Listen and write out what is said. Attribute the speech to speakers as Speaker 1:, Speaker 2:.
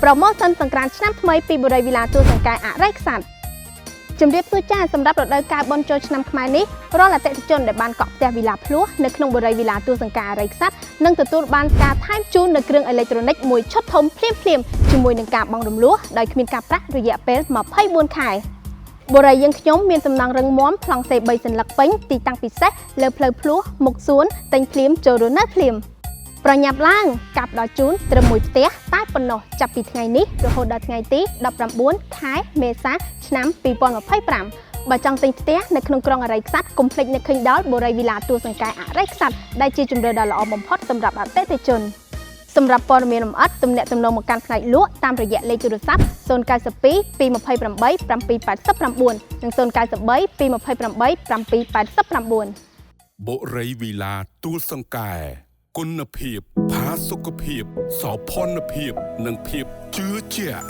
Speaker 1: ប្រម៉ូសិនសង្ក្រាន្តឆ្នាំថ្មីពីបុរីវិឡាទួលសង្កែអរិយខ្សាត់ជំរាបសួរចាសម្រាប់រដូវកាលបុណ្យចូលឆ្នាំខ្មែរនេះរាល់អតិថិជនដែលបានកក់ផ្ទះវិឡាភ្លោះនៅក្នុងបុរីវិឡាទួលសង្កែអរិយខ្សាត់នឹងទទួលបានការថែមជូននៅគ្រឿងអេឡិចត្រូនិកមួយឈុតធំភ្លាមជាមួយនឹងការបង់រំលោះដោយគ្មានការប្រាក់រយៈពេល24ខែបុរីយើងខ្ញុំមានសំណង់រឹងមាំប្លង់សេ3សន្លឹកពេញទីតាំងពិសេសលើផ្លូវភ្លោះមុខសួនទិញភ្លាមចូលរស់នៅភ្លាមប្រញាប់ឡើងកាប់ដល់ជូនត្រឹមមួយផ្ទះតែប៉ុណ្ណោះចាប់ពីថ្ងៃនេះរហូតដល់ថ្ងៃទី19ខែមេសាឆ្នាំ2025បើចង់ទិញផ្ទះនៅក្នុងក្រុងអរិយខ្សាត់កុំភ្លេចនឹកឃើញដល់បុរីវិឡាទួលសង្កែអរិយខ្សាត់ដែលជាជម្រើសដ៏ល្អបំផុតសម្រាប់អតិថិជនសម្រាប់ព័ត៌មានលម្អិតទំនាក់ទំនងមកកាន់ផ្នែកលក់តាមរយៈលេខទូរស័ព្ទ092 228 789និង093 228 789
Speaker 2: បុរីវិឡាទួលសង្កែគុណភាពផាសុកភាពសោភ័ណភាពនិងភាពជឿជាក់